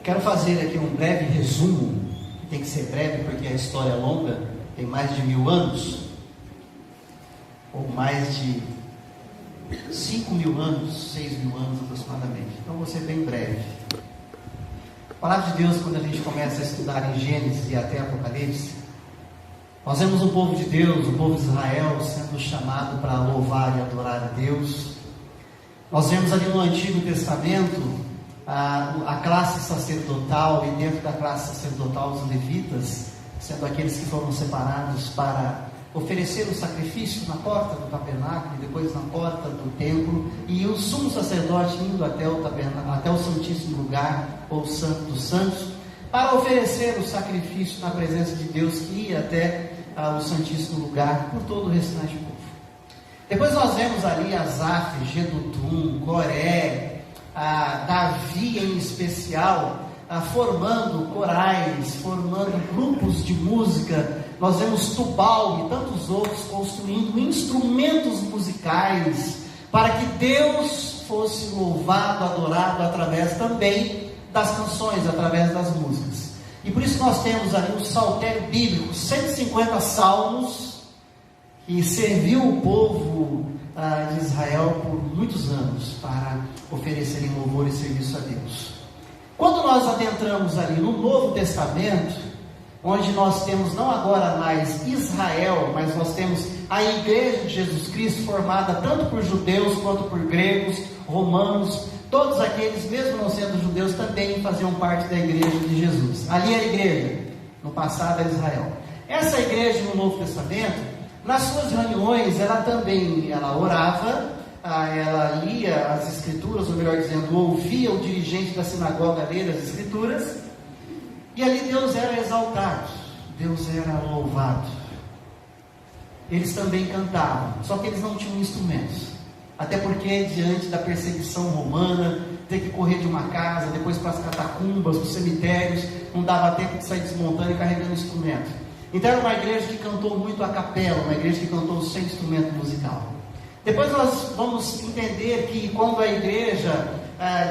Quero fazer aqui um breve resumo, que tem que ser breve porque a história é longa, tem mais de 1000 anos, ou mais de 5.000 anos, 6.000 anos aproximadamente. Então vou ser bem breve. A palavra de Deus, quando a gente começa a estudar em Gênesis e até Apocalipse, nós vemos o povo de Deus, o povo de Israel, sendo chamado para louvar e adorar a Deus. Nós vemos ali no Antigo Testamento a classe sacerdotal, e dentro da classe sacerdotal os levitas, sendo aqueles que foram separados para oferecer o sacrifício na porta do tabernáculo e depois na porta do templo, e o sumo sacerdote indo até o tabernáculo, até o santíssimo lugar, ou o santo dos santos, para oferecer o sacrifício na presença de Deus, que ia até o santíssimo lugar por todo o restante do povo. Depois nós vemos ali Asaf, Gedutum, Coré, Davi em especial, formando corais, formando grupos de música. Nós vemos Tubal e tantos outros construindo instrumentos musicais para que Deus fosse louvado, adorado através também das canções, através das músicas. E por isso nós temos ali um saltério bíblico, 150 salmos, que serviu o povo de Israel por muitos anos para oferecerem louvor e serviço a Deus. Quando nós adentramos ali no Novo Testamento, onde nós temos não agora mais Israel, mas nós temos a Igreja de Jesus Cristo, formada tanto por judeus quanto por gregos, romanos, todos aqueles, mesmo não sendo judeus, também faziam parte da Igreja de Jesus. Ali é a Igreja, no passado era Israel. Essa Igreja no Novo Testamento, nas suas reuniões, ela orava, ela lia as Escrituras, ou melhor dizendo, ouvia o dirigente da sinagoga ler as Escrituras, e ali Deus era exaltado, Deus era louvado. Eles também cantavam, só que eles não tinham instrumentos, até porque diante da perseguição romana, ter que correr de uma casa, depois para as catacumbas, os cemitérios, não dava tempo de sair desmontando e carregando instrumento. Então era uma igreja que cantou muito a capela, uma igreja que cantou sem instrumento musical. Depois nós vamos entender que quando a igreja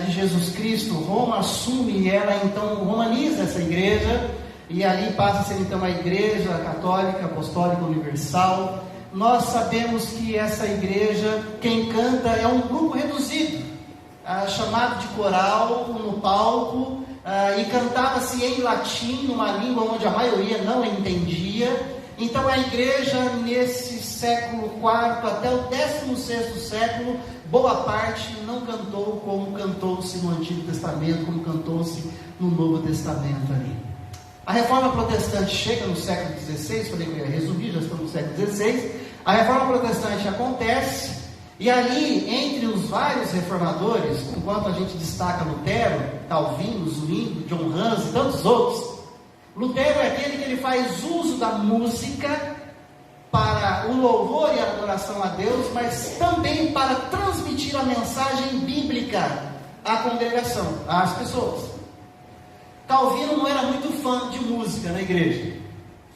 de Jesus Cristo, Roma assume e ela então romaniza essa igreja, e ali passa a ser então a igreja católica, apostólica, universal. Nós sabemos que essa igreja, quem canta é um grupo reduzido, chamado de coral, no palco, e cantava-se em latim, numa língua onde a maioria não entendia. Então a igreja nesse século IV até o 16º século, boa parte não cantou como cantou-se no Antigo Testamento, como cantou-se no Novo Testamento ali. A Reforma Protestante chega no século XVI, falei que eu ia resumir, já estamos no século XVI. A Reforma Protestante acontece, e ali, entre os vários reformadores, enquanto a gente destaca Lutero, Calvino, Zwingli, John Hus e tantos outros, Lutero é aquele que ele faz uso da música para o louvor e a adoração a Deus, mas também para transmitir a mensagem bíblica à congregação, às pessoas. Calvino não era muito fã de música na igreja,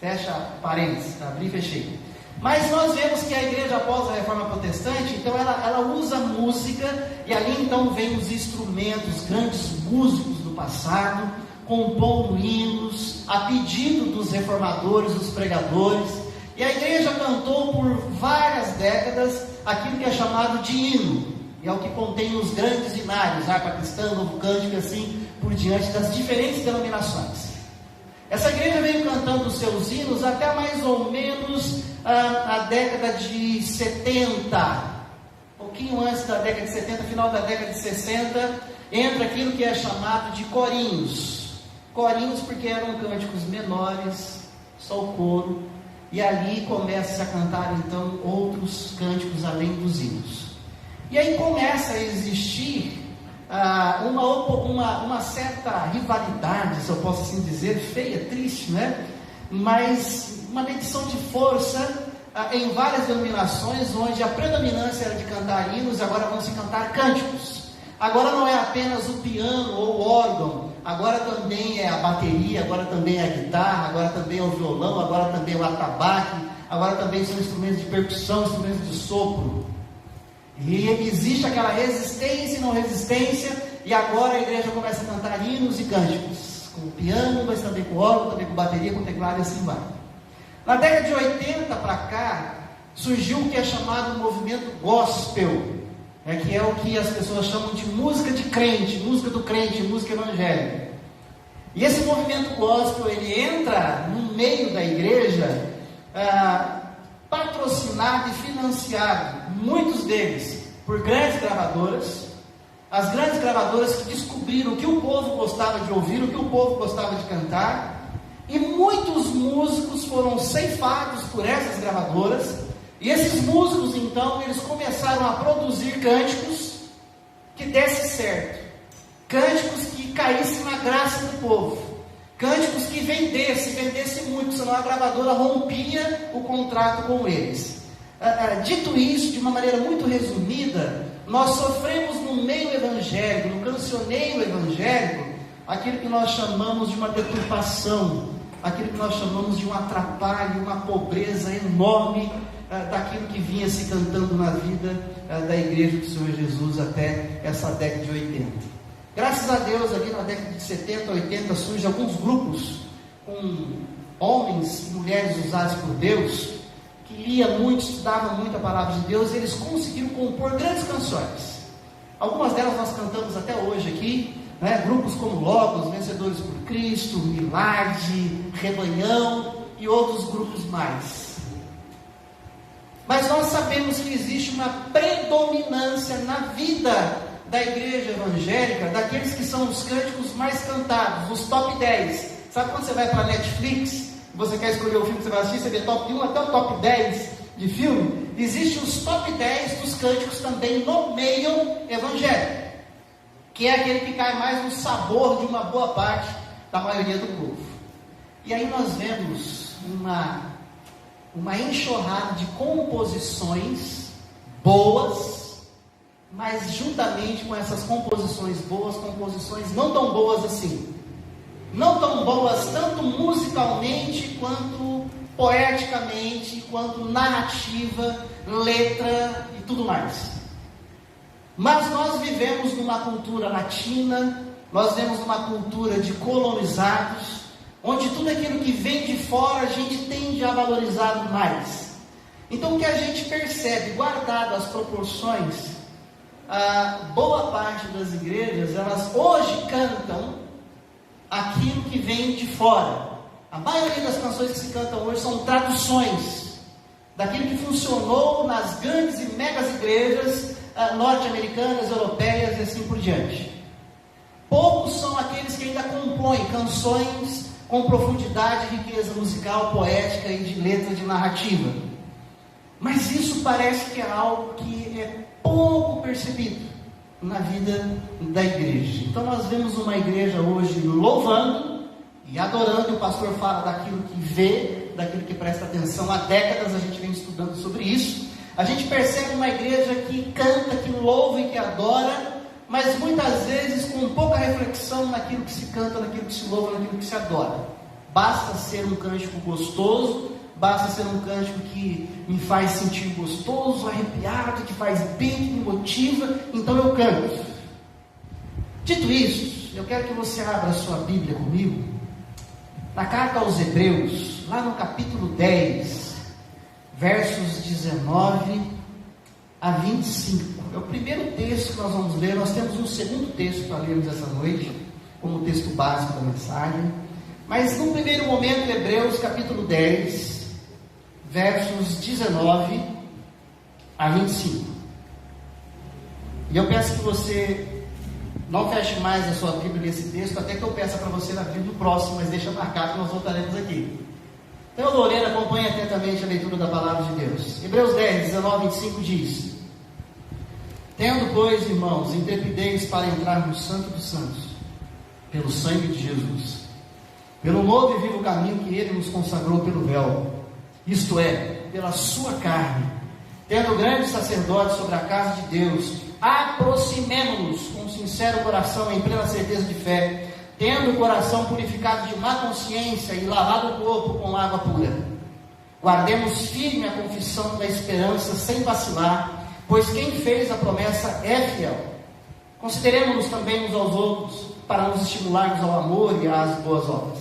fecha parênteses, abri e fechei. Mas nós vemos que a igreja após a Reforma Protestante, então ela usa música, e ali então vem os instrumentos, grandes músicos do passado, compondo hinos, a pedido dos reformadores, dos pregadores, e a igreja cantou por várias décadas aquilo que é chamado de hino, e é o que contém os grandes hinários, harpa cristã, novo cântico, assim por diante, das diferentes denominações. Essa igreja veio cantando os seus hinos até mais ou menos a década de 70, pouquinho antes da década de 70, final da década de 60, entra aquilo que é chamado de corinhos. Corinhos porque eram cânticos menores, só o coro, e ali começa a cantar então outros cânticos além dos hinos. E aí começa a existir uma certa rivalidade, se eu posso assim dizer, feia, triste, né? Mas uma medição de força em várias denominações, onde a predominância era de cantar hinos, agora vão se cantar cânticos. Agora não é apenas o piano ou o órgão, agora também é a bateria, agora também é a guitarra, agora também é o violão, agora também é o atabaque, agora também são instrumentos de percussão, instrumentos de sopro. E existe aquela resistência e não resistência, e agora a igreja começa a cantar hinos e cânticos, com piano, mas também com órgão, também com bateria, com teclado e assim vai. Na década de 80 para cá, surgiu o que é chamado movimento gospel, que é o que as pessoas chamam de música de crente, música do crente, música evangélica. E esse movimento gospel, ele entra no meio da igreja, patrocinado e financiado, muitos deles, por grandes gravadoras, as grandes gravadoras que descobriram o que o povo gostava de ouvir, o que o povo gostava de cantar, e muitos músicos foram ceifados por essas gravadoras, e esses músicos então, eles começaram a produzir cânticos que desse certo, cânticos que caíssem na graça do povo, cânticos que vendesse muito, senão a gravadora rompia o contrato com eles. Dito isso, de uma maneira muito resumida, nós sofremos no meio evangélico, no cancioneiro evangélico, aquilo que nós chamamos de uma deturpação, aquilo que nós chamamos de um atrapalho, uma pobreza enorme daquilo que vinha se cantando na vida da igreja do Senhor Jesus até essa década de 80. Graças a Deus, ali na década de 70, 80, surgem alguns grupos com homens e mulheres usados por Deus, que liam muito, estudavam muito a palavra de Deus, e eles conseguiram compor grandes canções. Algumas delas nós cantamos até hoje aqui, grupos como Logos, Vencedores por Cristo, Milagre, Rebanhão e outros grupos mais. Mas nós sabemos que existe uma predominância na vida da igreja evangélica, daqueles que são os cânticos mais cantados, os top 10. Sabe quando você vai para a Netflix, você quer escolher o filme que você vai assistir, você vê top 1 até o top 10 de filme? Existem os top 10 dos cânticos também no meio evangélico, que é aquele que cai mais no sabor de uma boa parte da maioria do povo. E aí nós vemos uma enxurrada de composições boas, mas juntamente com essas composições boas, composições não tão boas assim, não tão boas tanto musicalmente, quanto poeticamente, quanto narrativa, letra e tudo mais. Mas nós vivemos numa cultura latina, nós vivemos numa cultura de colonizados, onde tudo aquilo que vem de fora a gente tende a valorizar mais. Então o que a gente percebe, guardado as proporções, a boa parte das igrejas, elas hoje cantam aquilo que vem de fora. A maioria das canções que se cantam hoje são traduções daquilo que funcionou nas grandes e megas igrejas norte-americanas, europeias e assim por diante. Poucos são aqueles que ainda compõem canções com profundidade, riqueza musical, poética e de letra, de narrativa. Mas isso parece que é algo que é pouco percebido na vida da igreja. Então nós vemos uma igreja hoje louvando e adorando, e o pastor fala daquilo que vê, daquilo que presta atenção. Há décadas a gente vem estudando sobre isso. A gente percebe uma igreja que canta, que louva e que adora, mas muitas vezes com pouca reflexão naquilo que se canta, naquilo que se louva, naquilo que se adora. Basta ser um cântico gostoso, basta ser um cântico que me faz sentir gostoso, arrepiado, que faz bem, que me motiva, então eu canto. Dito isso, eu quero que você abra a sua Bíblia comigo, na carta aos Hebreus, lá no capítulo 10, versos 19 a 25. É o primeiro texto que nós vamos ler. Nós temos um segundo texto para lermos essa noite, como texto básico da mensagem. Mas no primeiro momento, Hebreus capítulo 10, versos 19 a 25. E eu peço que você não feche mais a sua Bíblia nesse texto, até que eu peça para você abrir no próximo, mas deixa marcado que nós voltaremos aqui. Então, Lorena, acompanhe atentamente a leitura da palavra de Deus. Hebreus 10, 19 a 25 diz: Tendo, pois, irmãos, intrepidez para entrar no Santo dos Santos, pelo sangue de Jesus, pelo novo e vivo caminho que Ele nos consagrou pelo véu, isto é, pela sua carne, tendo grande sacerdote sobre a casa de Deus, aproximemo-nos com sincero coração, em plena certeza de fé, tendo o coração purificado de má consciência e lavado o corpo com água pura. Guardemos firme a confissão da esperança sem vacilar, pois quem fez a promessa é fiel. Consideremos-nos também uns aos outros, para nos estimularmos ao amor e às boas obras.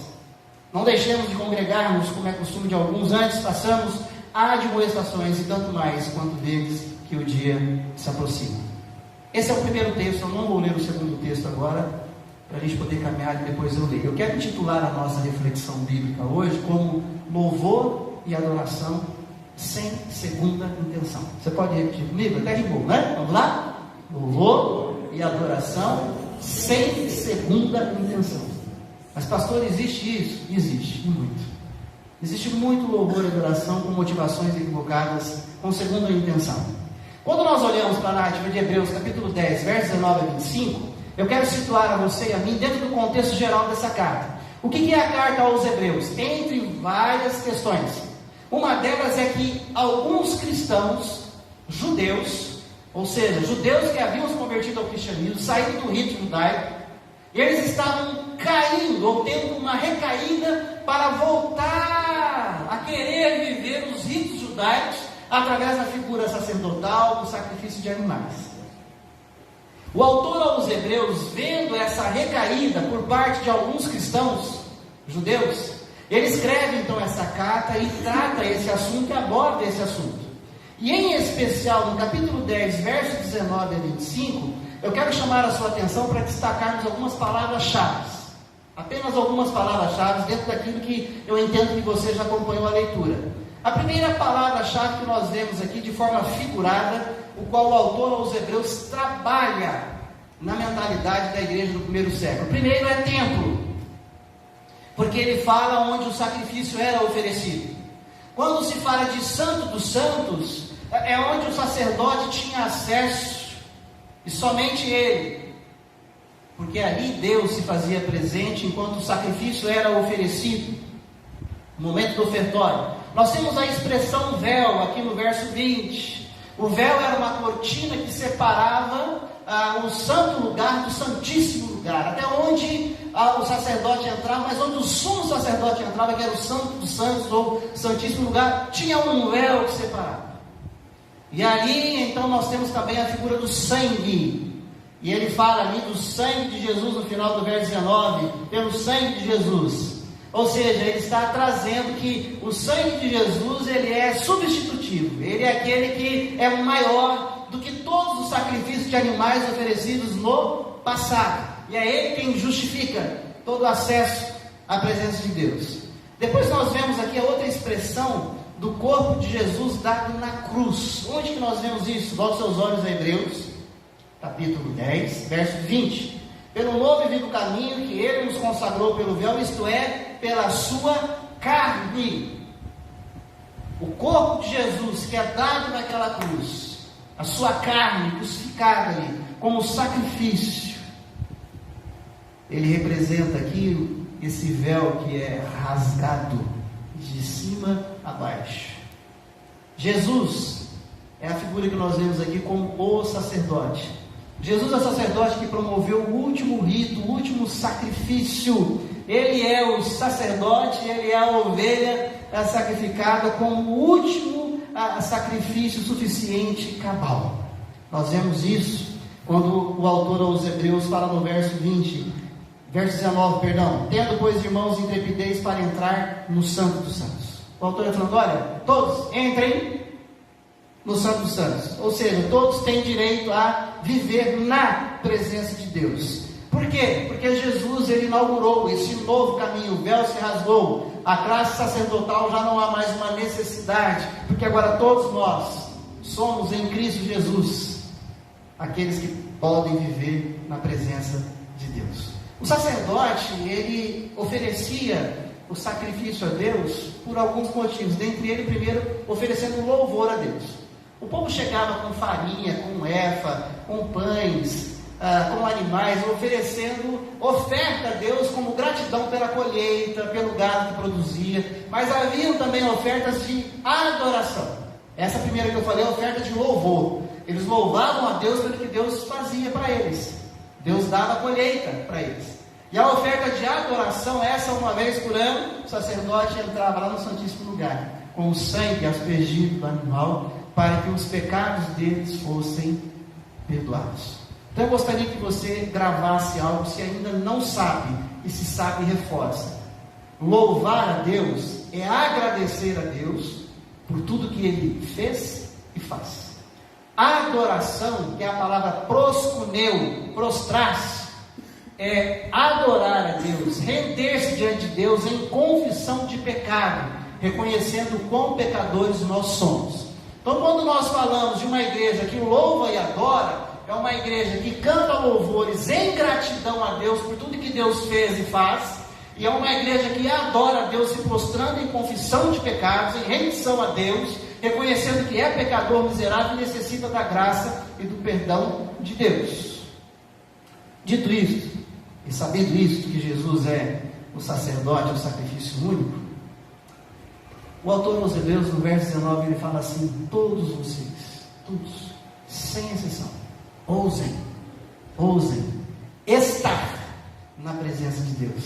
Não deixemos de congregarmos, como é costume de alguns, antes façamos admoestações, e tanto mais quanto vedes que o dia se aproxima. Esse é o primeiro texto. Eu não vou ler o segundo texto agora, para a gente poder caminhar e depois eu leio. Eu quero intitular a nossa reflexão bíblica hoje como louvor e adoração sem segunda intenção. Você pode repetir comigo? Até rimou, né? Vamos lá? Louvor e adoração sem segunda intenção. Mas pastor, existe isso? Existe, e muito. Existe muito louvor e adoração com motivações equivocadas, com segunda intenção. Quando nós olhamos para a narrativa de Hebreus, capítulo 10, versos 19 a 25, eu quero situar a você e a mim dentro do contexto geral dessa carta. O que é a carta aos Hebreus? Entre várias questões. Uma delas é que alguns cristãos, judeus, ou seja, judeus que haviam se convertido ao cristianismo, saído do rito judaico, eles estavam caindo, ou tendo uma recaída para voltar a querer viver os ritos judaicos através da figura sacerdotal, do sacrifício de animais. O autor aos Hebreus, vendo essa recaída por parte de alguns cristãos judeus, ele escreve então essa carta e trata esse assunto e aborda esse assunto. E em especial no capítulo 10, versos 19 a 25, eu quero chamar a sua atenção para destacarmos algumas palavras-chave. Apenas algumas palavras-chave dentro daquilo que eu entendo que você já acompanhou a leitura. A primeira palavra-chave que nós vemos aqui de forma figurada, o qual o autor aos Hebreus trabalha na mentalidade da igreja do primeiro século. O primeiro é templo, porque ele fala onde o sacrifício era oferecido. Quando se fala de Santo dos Santos, é onde o sacerdote tinha acesso, e somente ele, porque ali Deus se fazia presente enquanto o sacrifício era oferecido, no momento do ofertório. Nós temos a expressão véu aqui no verso 20. O véu era uma cortina que separava o santo lugar do santíssimo lugar, até onde o sacerdote entrava, mas onde o sumo sacerdote entrava, que era o santo dos santos ou santíssimo lugar, tinha um véu que separava. E ali então nós temos também a figura do sangue, e ele fala ali do sangue de Jesus no final do verso 19, pelo sangue de Jesus. Ou seja, ele está trazendo que o sangue de Jesus, ele é substitutivo, ele é aquele que é maior do que todos os sacrifícios de animais oferecidos no passado, e é ele quem justifica todo o acesso à presença de Deus. Depois nós vemos aqui a outra expressão do corpo de Jesus dado na cruz. Onde que nós vemos isso? Volte seus olhos a Hebreus, capítulo 10, verso 20. Pelo novo e vivo caminho que ele nos consagrou pelo véu, isto é, pela sua carne. O corpo de Jesus que é dado naquela cruz, a sua carne crucificada ali, como sacrifício, ele representa aqui esse véu que é rasgado de cima a baixo. Jesus é a figura que nós vemos aqui como o sacerdote. Jesus é o sacerdote que promoveu o último rito, o último sacrifício. Ele é o sacerdote, ele é a ovelha sacrificada como o último sacrifício suficiente e cabal. Nós vemos isso quando o autor aos Hebreus fala no verso 20, verso 19, perdão. Tendo, pois, irmãos, intrepidez para entrar no Santo dos Santos. O autor está falando, olha, todos entrem no Santo dos Santos. Ou seja, todos têm direito a viver na presença de Deus. Por quê? Porque Jesus, ele inaugurou esse novo caminho, o véu se rasgou, a classe sacerdotal já não há mais uma necessidade, porque agora todos nós somos em Cristo Jesus, aqueles que podem viver na presença de Deus. O sacerdote, ele oferecia o sacrifício a Deus por alguns motivos, dentre eles, primeiro, oferecendo louvor a Deus. O povo chegava com farinha, com efa, com pães, com animais, oferecendo oferta a Deus como gratidão pela colheita, pelo gado que produzia, mas haviam também ofertas de adoração. Essa primeira que eu falei é a oferta de louvor. Eles louvavam a Deus pelo que Deus fazia para eles. Deus dava a colheita para eles. E a oferta de adoração, essa uma vez por ano, o sacerdote entrava lá no Santíssimo Lugar, com o sangue aspergido do animal, para que os pecados deles fossem perdoados. Então eu gostaria que você gravasse algo, se ainda não sabe, e se sabe, reforça. Louvar a Deus é agradecer a Deus por tudo que Ele fez e faz. Adoração, que é a palavra proskuneu, prostrar-se, é adorar a Deus, render-se diante de Deus em confissão de pecado, reconhecendo o quão pecadores nós somos. Então, quando nós falamos de uma igreja que louva e adora, é uma igreja que canta louvores em gratidão a Deus por tudo que Deus fez e faz, e é uma igreja que adora a Deus se prostrando em confissão de pecados, em rendição a Deus, reconhecendo que é pecador miserável e necessita da graça e do perdão de Deus. Dito isto, e sabendo isto, que Jesus é o sacerdote, o sacrifício único, o autor aos Hebreus, no verso 19, ele fala assim: todos vocês, todos, sem exceção, ousem estar na presença de Deus.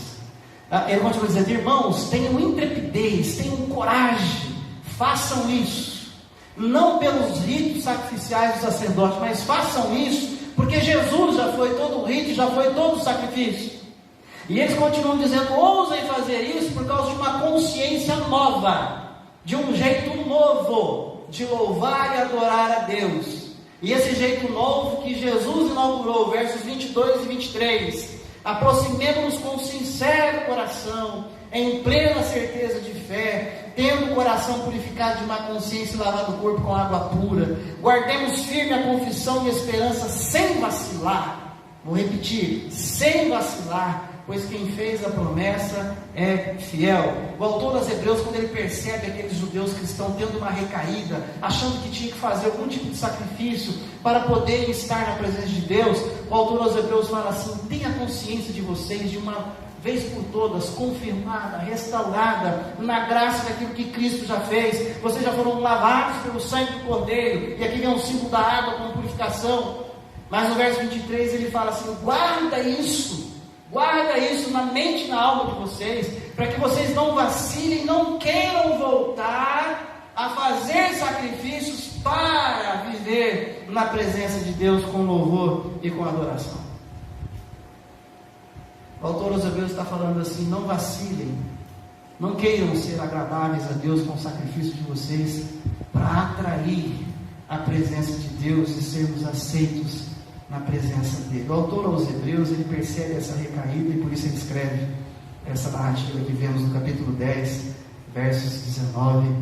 Ele continua dizendo: irmãos, tenham intrepidez, tenham coragem, façam isso, não pelos ritos sacrificiais dos sacerdotes, mas façam isso, porque Jesus já foi todo o rito, já foi todo o sacrifício. E eles continuam dizendo: ousem fazer isso por causa de uma consciência nova, de um jeito novo de louvar e adorar a Deus. E esse jeito novo que Jesus inaugurou, versos 22 e 23, aproximemo-nos com sincero coração, em plena certeza de fé, tendo o coração purificado de má consciência e lavado o corpo com água pura, guardemos firme a confissão e a esperança sem vacilar. Vou repetir: sem vacilar, pois quem fez a promessa é fiel. O autor aos Hebreus, quando ele percebe aqueles judeus cristãos tendo uma recaída, achando que tinha que fazer algum tipo de sacrifício para poder estar na presença de Deus, o autor aos Hebreus fala assim: tenha consciência de vocês de uma vez por todas, confirmada, restaurada na graça daquilo que Cristo já fez. Vocês já foram lavados pelo sangue do Cordeiro, e aqui vem um símbolo da água como purificação. Mas no verso 23 ele fala assim: guarda isso na mente e na alma de vocês, para que vocês não vacilem, não queiram voltar a fazer sacrifícios para viver na presença de Deus com louvor e com adoração. O autor aos Hebreus está falando assim: não vacilem, não queiram ser agradáveis a Deus com o sacrifício de vocês, para atrair a presença de Deus e sermos aceitos na presença dele. O autor aos Hebreus, ele percebe essa recaída e por isso ele escreve essa narrativa que vemos no capítulo 10, versos 19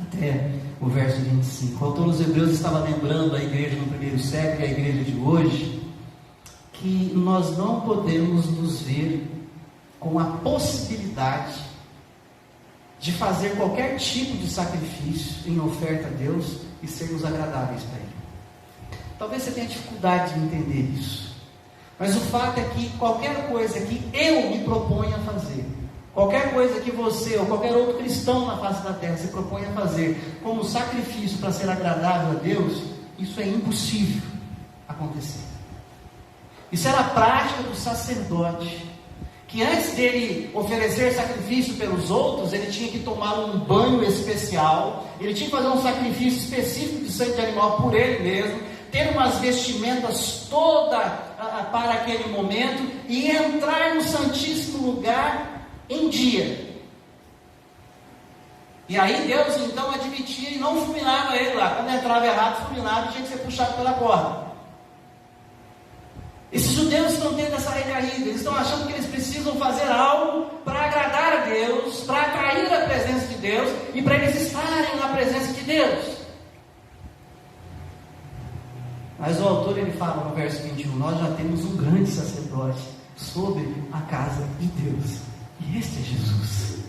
até o verso 25. O autor aos Hebreus estava lembrando a igreja no primeiro século e a igreja de hoje, que nós não podemos nos ver com a possibilidade de fazer qualquer tipo de sacrifício em oferta a Deus e sermos agradáveis para Ele. Talvez você tenha dificuldade de entender isso, mas o fato é que qualquer coisa que eu me proponho a fazer, qualquer coisa que você ou qualquer outro cristão na face da terra se propõe a fazer como sacrifício para ser agradável a Deus, isso é impossível acontecer. Isso era a prática do sacerdote, que antes dele oferecer sacrifício pelos outros, ele tinha que tomar um banho especial, ele tinha que fazer um sacrifício específico de sangue de animal por ele mesmo, ter umas vestimentas toda para aquele momento e entrar no Santíssimo Lugar em dia. E aí Deus então admitia e não fulminava ele lá. Quando entrava errado, fulminava e tinha que ser puxado pela corda. Esses judeus estão tendo essa recaída, eles estão achando que eles precisam fazer algo para agradar a Deus, para atrair a presença de Deus e para eles estarem na presença de Deus. Mas o autor ele fala no verso 21, nós já temos um grande sacerdote sobre a casa de Deus, e este é Jesus,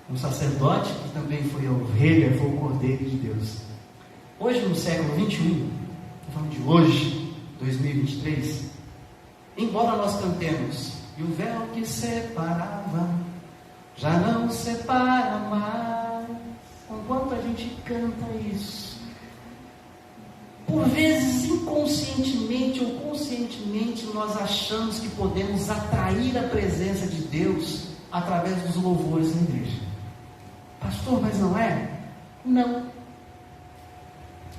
um sacerdote que também foi a ovelha, foi o cordeiro de Deus. Hoje no século 21, falando de hoje, 2023, embora nós cantemos, e o véu que separava, já não separa mais, enquanto a gente canta isso, por vezes inconscientemente ou conscientemente nós achamos que podemos atrair a presença de Deus através dos louvores na igreja. Pastor, mas não é? Não.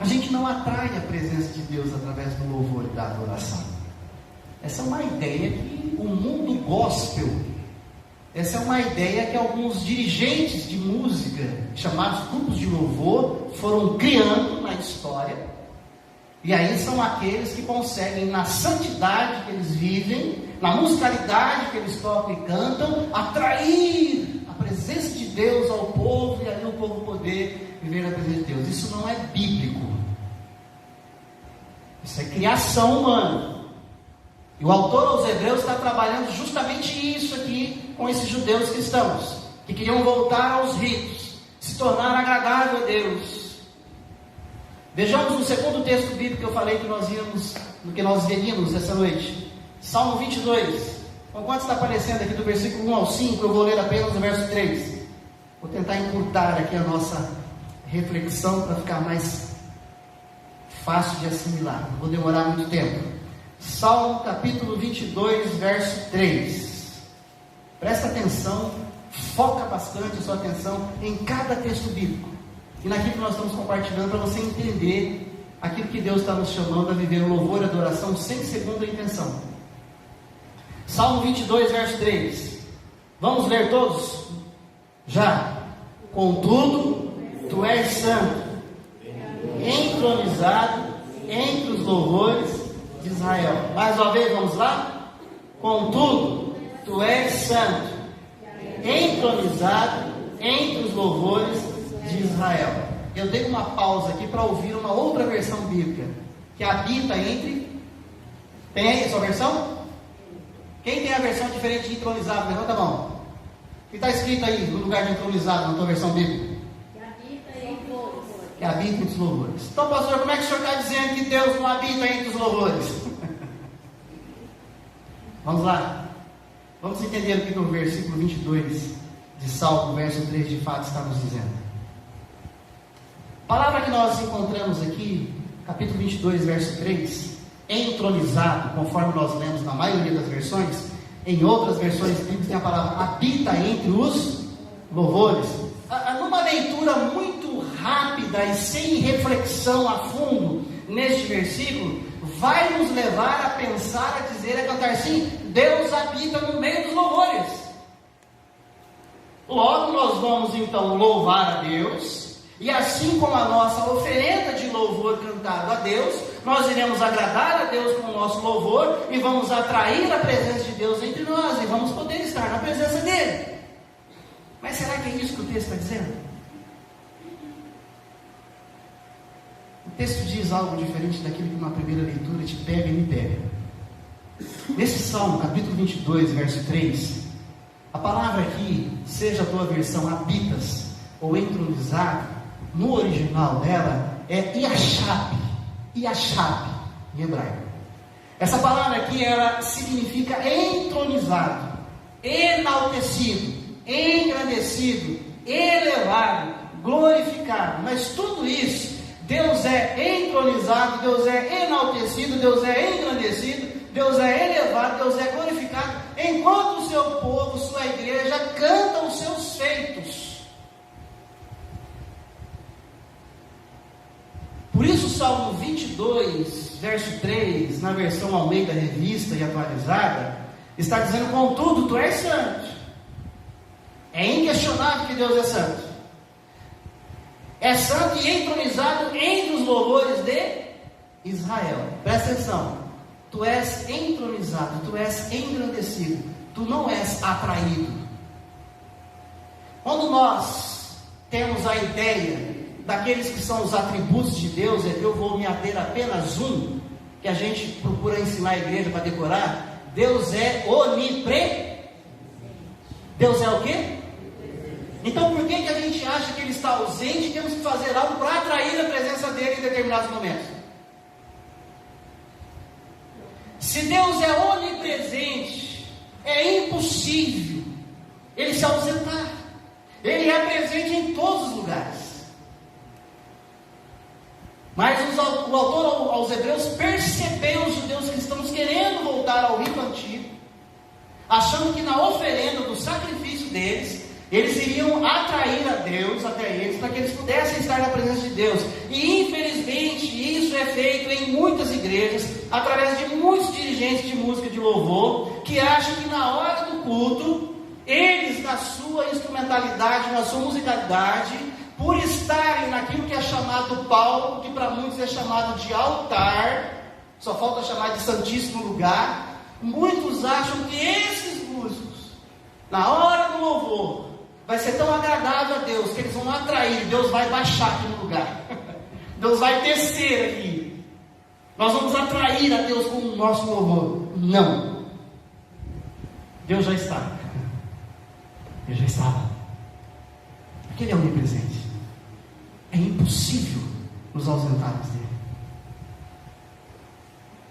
A gente não atrai a presença de Deus através do louvor e da adoração. Essa é uma ideia que o mundo gospel, essa é uma ideia que alguns dirigentes de música, chamados grupos de louvor, foram criando na história. E aí são aqueles que conseguem, na santidade que eles vivem, na musicalidade que eles tocam e cantam, atrair a presença de Deus ao povo, e aí o povo poder viver na presença de Deus. Isso não é bíblico. Isso é criação humana. E o autor aos Hebreus está trabalhando justamente isso aqui com esses judeus cristãos, que queriam voltar aos ritos, se tornar agradável a Deus. Vejamos o segundo texto bíblico que eu falei que nós veríamos essa noite. Salmo 22. Enquanto está aparecendo aqui do versículo 1 ao 5, eu vou ler apenas o verso 3. Vou tentar encurtar aqui a nossa reflexão para ficar mais fácil de assimilar. Não vou demorar muito tempo. Salmo capítulo 22, verso 3. Presta atenção, foca bastante a sua atenção em cada texto bíblico e naquilo que nós estamos compartilhando, para você entender aquilo que Deus está nos chamando a viver o louvor e adoração sem segunda intenção. Salmo 22, verso 3. Vamos ler todos? Já. Contudo, tu és santo, entronizado entre os louvores de Israel. Mais uma vez, vamos lá? Contudo, tu és santo, entronizado entre os louvores de Israel. Eu dei uma pausa aqui para ouvir uma outra versão bíblica, que habita entre... Tem aí a sua versão? Quem tem a versão diferente de entronizado? Levanta a mão. O que está escrito aí no lugar de entronizado na tua versão bíblica? Que habita entre os louvores. Então, pastor, como é que o senhor está dizendo que Deus não habita entre os louvores? Vamos lá. Vamos entender o que o versículo 22 de Salmo, verso 3, de fato está nos dizendo. A palavra que nós encontramos aqui, capítulo 22, verso 3, entronizado, conforme nós lemos na maioria das versões. Em outras versões bíblicas tem a palavra habita entre os louvores. Numa leitura muito rápida e sem reflexão a fundo neste versículo, vai nos levar a pensar, a dizer, a cantar assim: Deus habita no meio dos louvores. Logo nós vamos então louvar a Deus, e assim como a nossa oferenda de louvor cantado a Deus, nós iremos agradar a Deus com o nosso louvor e vamos atrair a presença de Deus entre nós e vamos poder estar na presença dele. Mas será que é isso que o texto está dizendo? O texto diz algo diferente daquilo que uma primeira leitura te pega e me pega. Nesse Salmo, capítulo 22, verso 3, a palavra aqui, seja a tua versão habitas ou entronizado, no original dela é Yashab, em hebraico. Essa palavra aqui, ela significa entronizado, enaltecido, engrandecido, elevado, glorificado. Mas tudo isso, Deus é entronizado, Deus é enaltecido, Deus é engrandecido, Deus é elevado, Deus é glorificado, enquanto o seu povo, sua igreja, canta os seus feitos. Por isso o Salmo 22, verso 3, na versão Almeida Revista e atualizada, está dizendo: contudo, tu és santo. É inquestionável que Deus é santo. É santo e entronizado entre os louvores de Israel. Presta atenção. Tu és entronizado, tu és engrandecido, tu não és atraído. Quando nós temos a ideia daqueles que são os atributos de Deus, é que eu vou me ater apenas um, que a gente procura ensinar a igreja para decorar. Deus é onipresente. Deus é o quê? Então por que a gente acha que Ele está ausente e temos que fazer algo para atrair a presença dEle em determinados momentos? Se Deus é onipresente, é impossível Ele se ausentar. Ele é presente em todos os lugares. Mas o autor aos Hebreus percebeu os judeus cristãos querendo voltar ao rito antigo, achando que na oferenda do sacrifício deles, Eles iriam atrair a Deus até eles, para que eles pudessem estar na presença de Deus. E infelizmente isso é feito em muitas igrejas, através de muitos dirigentes de música de louvor, que acham que na hora do culto, eles, na sua instrumentalidade, na sua musicalidade, por estarem naquilo que é chamado palco, que para muitos é chamado de altar, só falta chamar de santíssimo lugar, muitos acham que esses músicos, na hora do louvor, vai ser tão agradável a Deus, que eles vão atrair, Deus vai baixar aqui no lugar, Deus vai descer aqui, nós vamos atrair a Deus com o nosso louvor. Não, Deus já está, Ele já estava, porque Ele é onipresente, é impossível nos ausentarmos dele.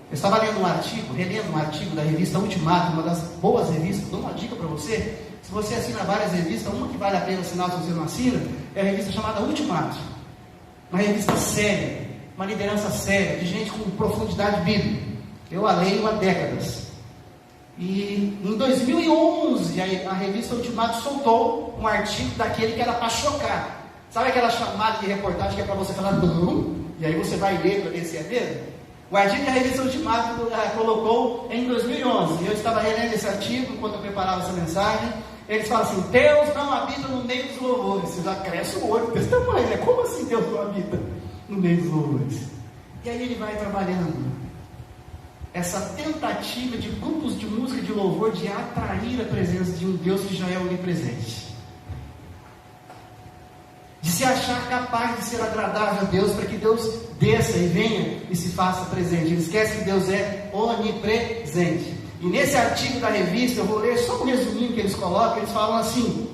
Eu estava lendo um artigo, relendo um artigo da revista Ultimato, uma das boas revistas. Dou uma dica para você: se você assina várias revistas, uma que vale a pena assinar se você não assina, é a revista chamada Ultimato. Uma revista séria, uma liderança séria, de gente com profundidade bíblica. Eu a leio há décadas. E em 2011, a revista Ultimato soltou um artigo daquele que era para chocar. Sabe aquela chamada de reportagem que é para você falar não? E aí você vai ler para ver se é mesmo? O artigo que a revista Ultimato colocou em 2011, eu estava relendo esse artigo enquanto eu preparava essa mensagem. Eles falam assim: Deus não habita no meio dos louvores. Você já cresce o olho desse tamanho, né? Como assim Deus não habita no meio dos louvores? E aí ele vai trabalhando essa tentativa de grupos de música de louvor de atrair a presença de um Deus que já é onipresente, de se achar capaz de ser agradável a Deus, para que Deus desça e venha e se faça presente. Ele esquece que Deus é onipresente. E nesse artigo da revista, eu vou ler só um resuminho que eles colocam. Eles falam assim: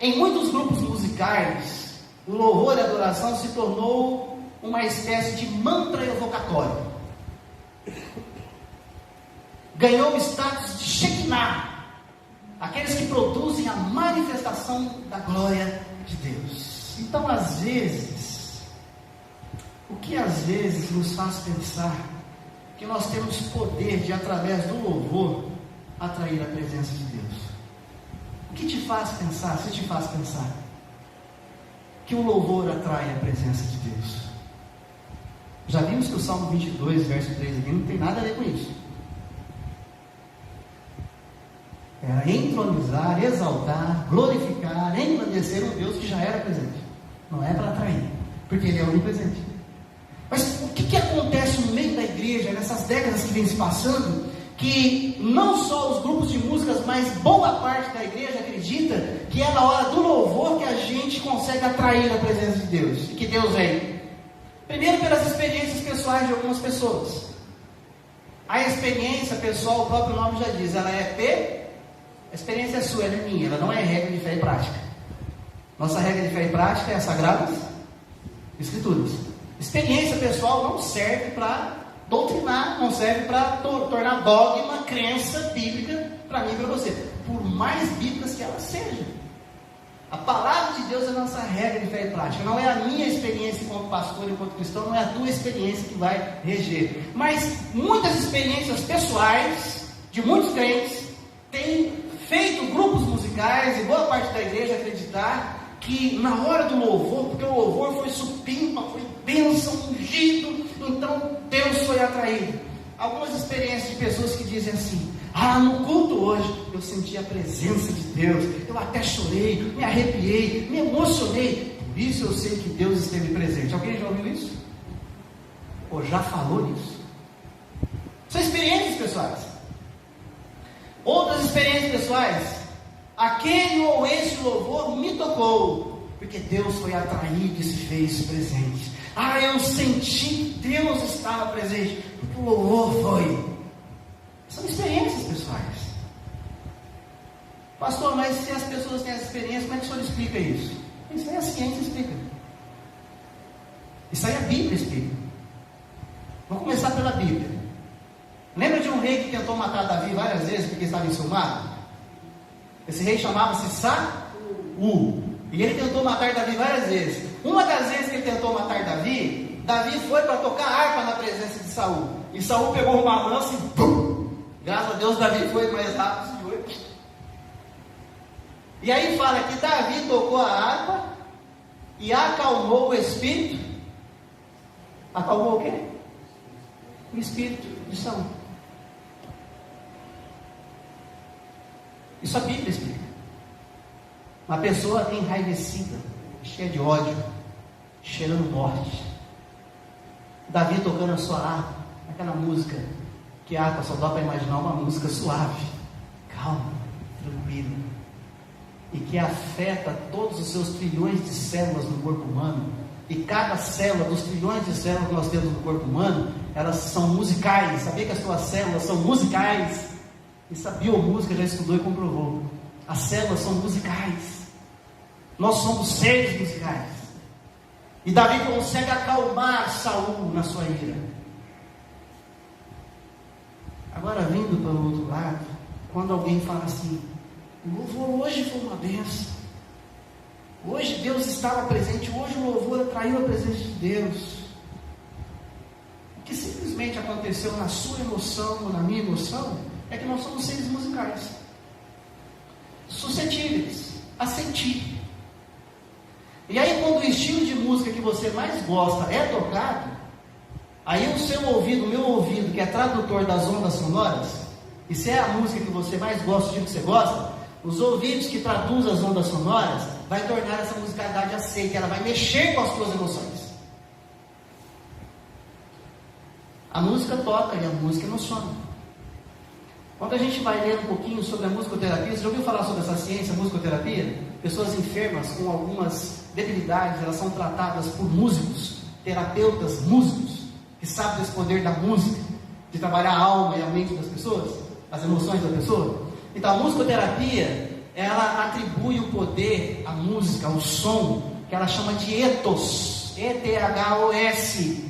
em muitos grupos musicais, o louvor e a adoração se tornou uma espécie de mantra evocatório. Ganhou o status de Shekinah, aqueles que produzem a manifestação da glória de Deus. Então, às vezes, o que às vezes nos faz pensar que nós temos poder de, através do louvor, atrair a presença de Deus? O que te faz pensar, se te faz pensar que o louvor atrai a presença de Deus? Já vimos que o Salmo 22, verso 3 aqui, não tem nada a ver com isso. Era entronizar, exaltar, glorificar, engrandecer um Deus que já era presente. Não é para atrair, porque Ele é onipresente. Mas o que acontece no meio da igreja, nessas décadas que vem se passando, que não só os grupos de músicas, mas boa parte da igreja acredita que é na hora do louvor que a gente consegue atrair a presença de Deus, e que Deus vem. Primeiro, pelas experiências pessoais de algumas pessoas. A experiência pessoal, o próprio nome já diz, ela é a experiência é sua, ela é minha, ela não é regra de fé e prática. Nossa regra de fé e prática é as Sagradas Escrituras. Experiência pessoal não serve para doutrinar, não serve para tornar dogma, crença bíblica para mim e para você, por mais bíblicas que ela seja. A palavra de Deus é a nossa regra de fé e prática. Não é a minha experiência enquanto pastor, enquanto cristão, não é a tua experiência que vai reger. Mas muitas experiências pessoais de muitos crentes têm feito grupos musicais e boa parte da igreja acreditar que na hora do louvor, porque o louvor foi supimpa, foi bênção, ungido, então Deus foi atraído. Algumas experiências de pessoas que dizem assim: no culto hoje eu senti a presença de Deus, eu até chorei, me arrepiei, me emocionei, por isso eu sei que Deus esteve presente. Alguém já ouviu isso? Ou já falou nisso? São experiências pessoais. Outras experiências pessoais: aquele ou esse louvor me tocou, porque Deus foi atraído e se fez presente. Eu senti que Deus estava presente, porque o louvor foi. São experiências pessoais. Pastor, mas se as pessoas têm essa experiência, como é que o senhor explica isso? Isso aí a ciência explica. Isso aí a Bíblia explica. Vamos começar pela Bíblia. Lembra de um rei que tentou matar Davi várias vezes porque estava enciumado? Esse rei chamava-se Saul. E ele tentou matar Davi várias vezes. Uma das vezes que ele tentou matar Davi, Davi foi para tocar harpa na presença de Saul. E Saul pegou uma lança e pum! Graças a Deus Davi foi mais rápido e foi. E aí fala que Davi tocou a harpa e acalmou o espírito. Acalmou o quê? O espírito de Saul. Isso a Bíblia explica. Uma pessoa enraivecida, cheia de ódio, cheirando morte. Davi tocando a sua harpa, aquela música que a harpa só dá para imaginar uma música suave, calma, tranquila, e que afeta todos os seus trilhões de células no corpo humano. E cada célula dos trilhões de células que nós temos no corpo humano, elas são musicais. Sabia que as suas células são musicais? Isso a biomúsica já estudou e comprovou. As células são musicais. Nós somos seres musicais. E Davi consegue acalmar Saul na sua ira. Agora, vindo para o outro lado, quando alguém fala assim: o louvor hoje foi uma benção, hoje Deus estava presente, hoje o louvor atraiu a presença de Deus. O que simplesmente aconteceu na sua emoção ou na minha emoção é que nós somos seres musicais, suscetíveis a sentir. E aí, quando o estilo de música que você mais gosta é tocado, aí o seu ouvido, o meu ouvido, que é tradutor das ondas sonoras, e se é a música que você mais gosta, o estilo que você gosta, os ouvidos que traduzem as ondas sonoras, vai tornar essa musicalidade aceita, ela vai mexer com as suas emoções. A música toca e a música emociona. Quando a gente vai ler um pouquinho sobre a musicoterapia, você já ouviu falar sobre essa ciência, a musicoterapia? Pessoas enfermas com algumas debilidades, elas são tratadas por músicos, terapeutas músicos, que sabem desse poder da música, de trabalhar a alma e a mente das pessoas, as emoções da pessoa. Então a musicoterapia, ela atribui o poder à música, ao som, que ela chama de ethos, E-T-H-O-S.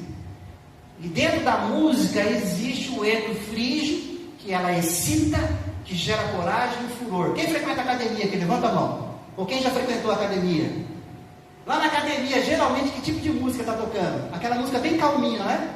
E dentro da música existe o eto frígio, que ela excita, que gera coragem e furor. Quem frequenta a academia aqui? Levanta a mão. Ou quem já frequentou a academia? Lá na academia, geralmente, que tipo de música está tocando? Aquela música bem calminha, não é?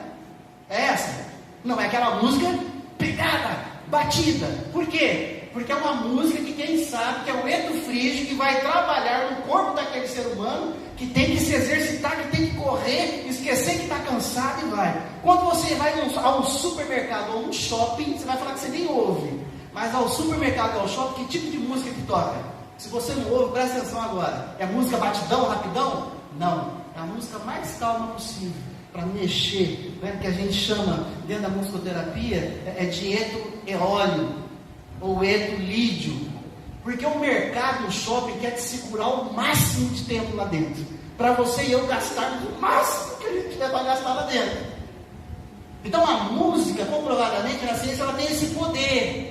É essa? Não, é aquela música pegada, batida. Por quê? Porque é uma música que quem sabe que é o eto frígio, que vai trabalhar no corpo daquele ser humano, que tem que se exercitar, que tem que correr, esquecer que está cansado e vai. Quando você vai a um supermercado ou um shopping, você vai falar que você nem ouve. Mas ao supermercado ou ao shopping, que tipo de música que toca? Se você não ouve, presta atenção agora. É música batidão, rapidão? Não. É a música mais calma possível, para mexer, né? Que a gente chama, dentro da musicoterapia, de eto eólio, ou eto lídio. Porque o mercado, o shopping, quer te segurar o máximo de tempo lá dentro, para você e eu gastarmos o máximo que a gente tiver para gastar lá dentro. Então a música, comprovadamente na ciência, ela tem esse poder.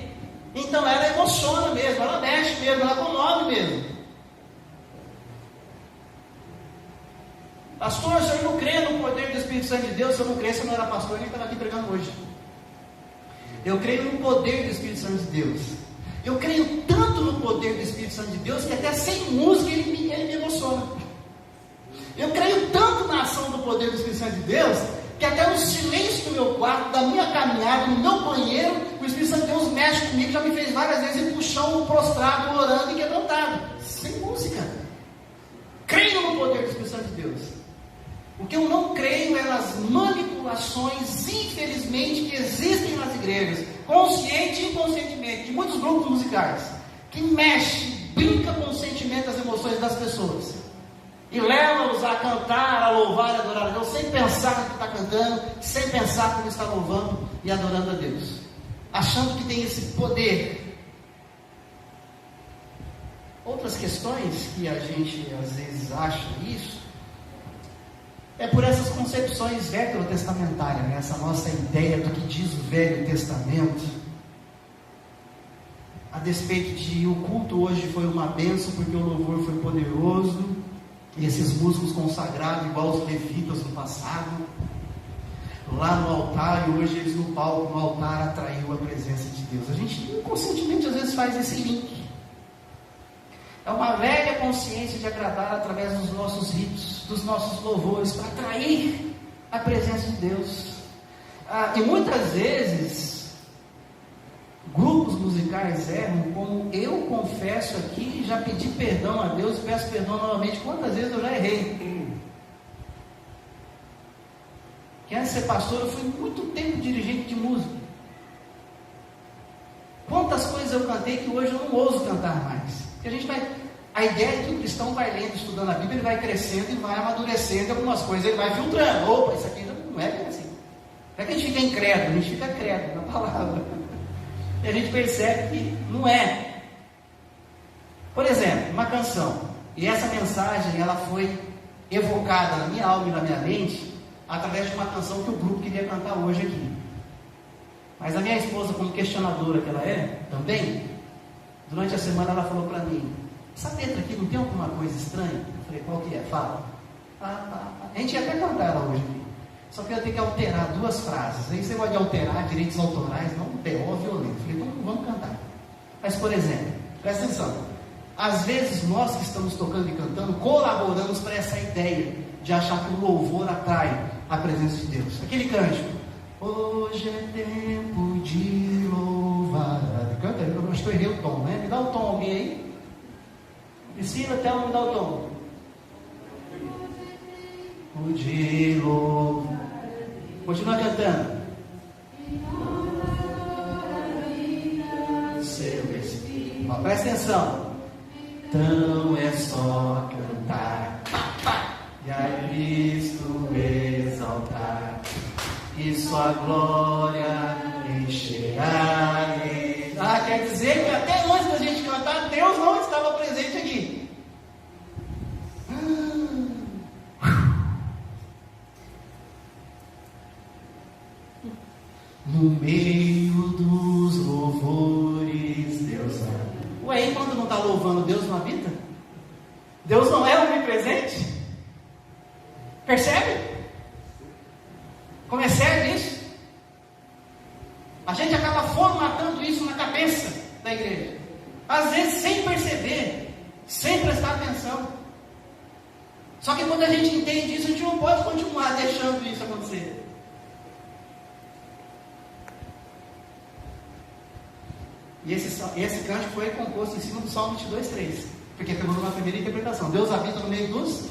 Então ela emociona mesmo, ela mexe mesmo, ela comove mesmo. Pastor, se eu não crê no poder do Espírito Santo de Deus, se eu não cresce, eu não era pastor, nem estava aqui pregando hoje. Eu creio no poder do Espírito Santo de Deus. Eu creio tanto no poder do Espírito Santo de Deus, que até sem música ele me emociona. Eu creio tanto na ação do poder do Espírito Santo de Deus, que até no silêncio do meu quarto, da minha caminhada, no meu banheiro, o Espírito Santo de Deus mexe comigo, já me fez várias vezes ir para o chão prostrado, orando e quebrantado, sem música. Creio no poder do Espírito Santo de Deus. O que eu não creio é nas manipulações, infelizmente, que existem nas igrejas, consciente e inconscientemente, de muitos grupos musicais, que mexe, brinca com o sentimento, as emoções das pessoas, e leva-os a cantar, a louvar e adorar a Deus, sem pensar no que está cantando, sem pensar como está louvando e adorando a Deus, achando que tem esse poder. Outras questões que a gente às vezes acha isso, é por essas concepções veterotestamentárias, né? Essa nossa ideia do que diz o Velho Testamento, a despeito de o culto hoje foi uma bênção, porque o louvor foi poderoso, e esses músicos consagrados, igual os levitas no passado, lá no altar, e hoje eles no palco, no altar, atraiu a presença de Deus. A gente inconscientemente às vezes faz esse link. É uma velha consciência de agradar através dos nossos ritos, dos nossos louvores, para atrair a presença de Deus. E muitas vezes, grupos musicais erram, como eu confesso aqui, já pedi perdão a Deus e peço perdão novamente, quantas vezes eu já errei. Que antes de ser pastor, eu fui muito tempo dirigente de música. Quantas coisas eu cantei que hoje eu não ouso cantar mais. Porque a ideia é que o cristão vai lendo, estudando a Bíblia, ele vai crescendo e vai amadurecendo algumas coisas, ele vai filtrando. Opa, isso aqui não é bem assim. Não é que a gente fica incrédulo, a gente fica credo na palavra. E a gente percebe que não é. Por exemplo, uma canção. E essa mensagem, ela foi evocada na minha alma e na minha mente, através de uma canção que o grupo queria cantar hoje aqui. Mas a minha esposa, como questionadora que ela é, também, durante a semana ela falou para mim: essa letra aqui não tem alguma coisa estranha? Eu falei: qual que é? Fala. A gente ia até cantar ela hoje aqui. Só que eu ia ter que alterar 2 frases. Aí você pode alterar direitos autorais, não B.O. violento. Eu falei: então vamos cantar. Mas, por exemplo, presta atenção. Às vezes nós que estamos tocando e cantando, colaboramos para essa ideia de achar que o louvor atrai a presença de Deus. Aquele cântico: hoje é tempo de louvar. Canta, eu acho que eu errei o tom, né? Me dá o tom, alguém aí? Priscila, até me dá o tom. O de louvar. Continua cantando. Seu Espírito. Presta atenção. Então é só cantar e a Cristo exaltar, e sua glória encherá. Quer dizer que até antes da gente cantar, Deus não estava presente aqui. No meio dos louvores, Deus habita. Ué, e quando não está louvando, Deus não habita? Deus não é onipresente? Percebe? Percebe isso? A gente acaba formatando isso na cabeça da igreja. Às vezes sem perceber, sem prestar atenção. Só que quando a gente entende isso, a gente não pode continuar deixando isso acontecer. E esse cântico foi composto em cima do Salmo 22:3, porque pegou numa primeira interpretação. Deus habita no meio dos...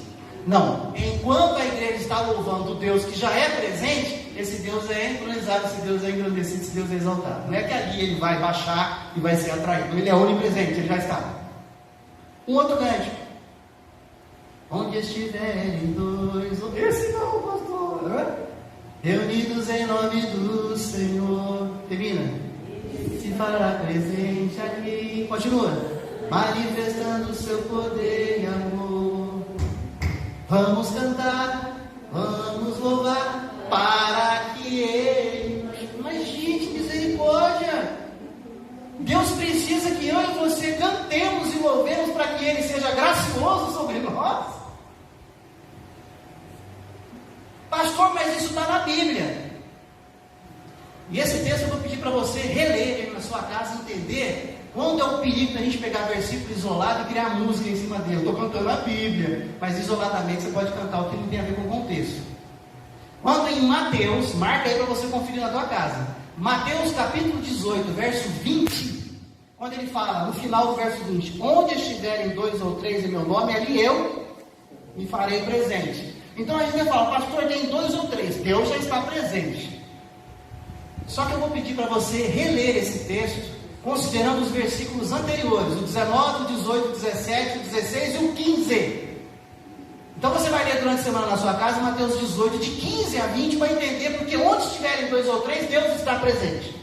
Não. Enquanto a igreja está louvando o Deus que já é presente, esse Deus é entronizado, esse Deus é engrandecido, esse Deus é exaltado. Não é que ali ele vai baixar e vai ser atraído. Ele é onipresente, ele já está. Um outro cântico: onde estiverem 2 ou... Esse não, pastor. Reunidos em nome do Senhor. Termina. Se fará presente ali. Continua. Manifestando o seu poder e amor. Vamos cantar, vamos louvar, para que Ele... Mas gente, misericórdia! Deus precisa que eu e você cantemos e louvemos para que Ele seja gracioso sobre nós. Pastor, mas isso está na Bíblia. E esse texto eu vou pedir para você reler ele na sua casa e entender quando é o perigo da gente pegar versículo isolado e criar música em cima dele. Eu estou cantando a Bíblia, mas isoladamente você pode cantar o que não tem a ver com o contexto. Quando em Mateus, marca aí para você conferir na tua casa, Mateus capítulo 18, verso 20, quando ele fala, no final do verso 20, onde estiverem 2 ou 3 em meu nome, ali eu me farei presente. Então a gente vai falar: pastor, tem 2 ou 3, Deus já está presente. Só que eu vou pedir para você reler esse texto, considerando os versículos anteriores, o 19, o 18, o 17, o 16 e o 15. Então você vai ler durante a semana na sua casa, Mateus 18, de 15 a 20, para entender, porque onde estiverem 2 ou 3, Deus está presente.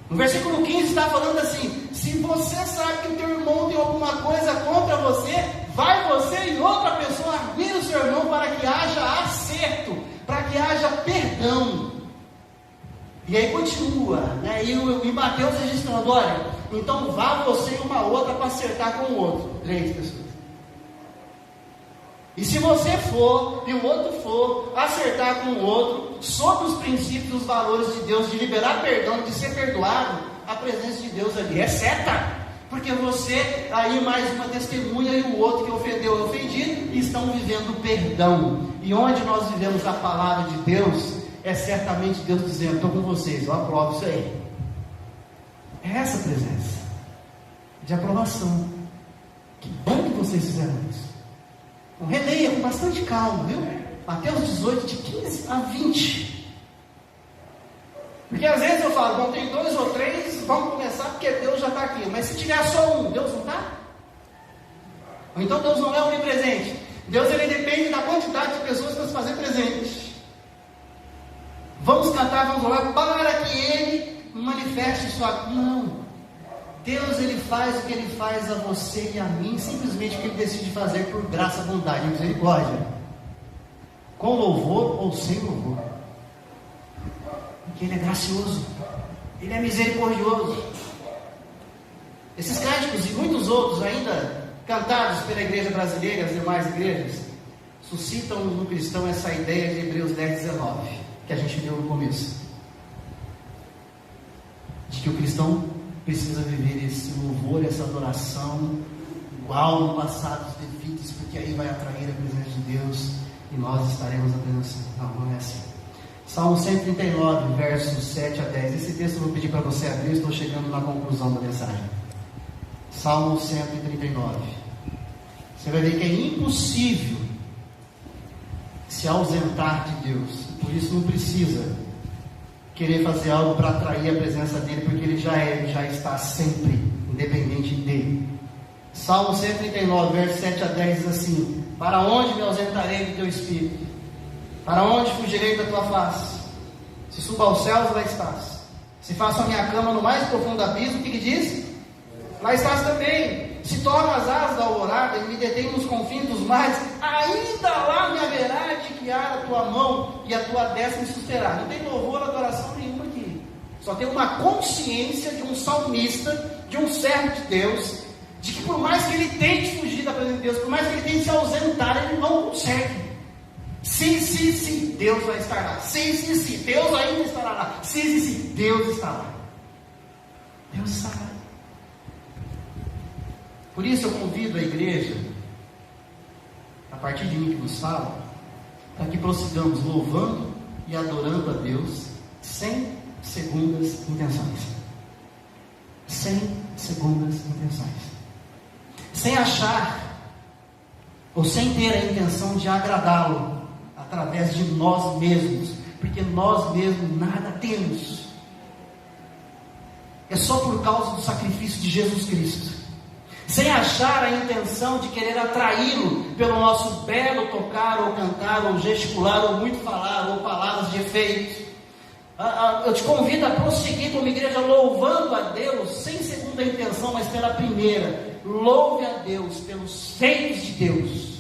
No versículo 15 está falando assim: se você sabe que o teu irmão tem alguma coisa contra você, vai você e outra pessoa arguir o seu irmão para que haja acerto, para que haja perdão. E aí continua, né? E Mateus registrando: olha, então vá você e uma outra para acertar com o outro. 3 pessoas. E se você for e o outro for acertar com o outro sobre os princípios, os valores de Deus, de liberar perdão, de ser perdoado, a presença de Deus ali é certa. Porque você, aí mais uma testemunha e o outro que ofendeu é ofendido, e estão vivendo perdão. E onde nós vivemos a palavra de Deus, é certamente Deus dizendo: estou com vocês, eu aprovo isso aí. É essa presença de aprovação. Que bom que vocês fizeram isso. Então, releia com bastante calma, viu? Mateus 18, de 15 a 20. Porque às vezes eu falo, bom, tem 2 ou 3, vamos começar porque Deus já está aqui. Mas se tiver só um, Deus não está? Ou então Deus não é onipresente. Deus, ele depende da quantidade de pessoas para se fazer presente. Vamos cantar, vamos orar para que Ele manifeste sua... Não. Deus, ele faz o que ele faz a você e a mim, simplesmente o que ele decide fazer por graça, bondade e misericórdia. Com louvor ou sem louvor. Porque ele é gracioso. Ele é misericordioso. Esses cânticos e muitos outros ainda cantados pela igreja brasileira e as demais igrejas, suscitam no cristão essa ideia de Hebreus 10, 19, que a gente viu no começo, de que o cristão precisa viver esse louvor, essa adoração, igual no passado os levitas, porque aí vai atrair a presença de Deus, e nós estaremos na presença. Não é assim. Salmo 139, versos 7 a 10, esse texto eu vou pedir para você abrir, estou chegando na conclusão da mensagem. Salmo 139. Você vai ver que é impossível se ausentar de Deus. Por isso não precisa querer fazer algo para atrair a presença dele, porque ele já está sempre, independente dele. Salmo 139, versos 7 a 10 diz assim: para onde me ausentarei do teu espírito? Para onde fugirei da tua face? Se suba aos céus, lá estás. Se faço a minha cama no mais profundo abismo, o que diz? Lá estás também. Se torno as asas da alvorada e me detenho nos confins dos mares, ainda lá me haverá de guiar a tua mão e a tua destra me susterá. Não tem louvor, adoração nenhuma aqui. Só tem uma consciência de um salmista, de um servo de Deus, de que por mais que ele tente fugir da presença de Deus, por mais que ele tente se ausentar, ele não consegue. Sim, Deus vai estar lá. Sim, Deus ainda estará lá. Sim, Deus está lá. Deus está lá. Por isso eu convido a igreja, a partir de mim que nos fala, para que prossigamos louvando e adorando a Deus sem segundas intenções. Sem segundas intenções. Sem achar ou sem ter a intenção de agradá-lo através de nós mesmos, porque nós mesmos nada temos. É só por causa do sacrifício de Jesus Cristo. Sem achar a intenção de querer atraí-lo pelo nosso belo tocar, ou cantar, ou gesticular, ou muito falar, ou palavras de efeito. Eu te convido a prosseguir como igreja louvando a Deus, sem segunda intenção, mas pela primeira. Louve a Deus pelos feitos de Deus,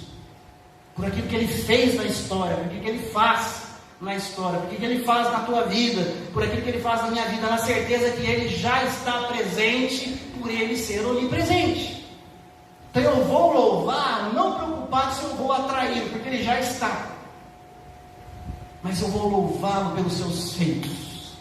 por aquilo que Ele fez na história, por aquilo que Ele faz na história, por aquilo que Ele faz na tua vida, por aquilo que Ele faz na minha vida, na certeza que Ele já está presente, por Ele ser onipresente. Então eu vou louvar, não preocupado se eu vou atraí-lo, porque Ele já está, mas eu vou louvá-lo pelos seus feitos,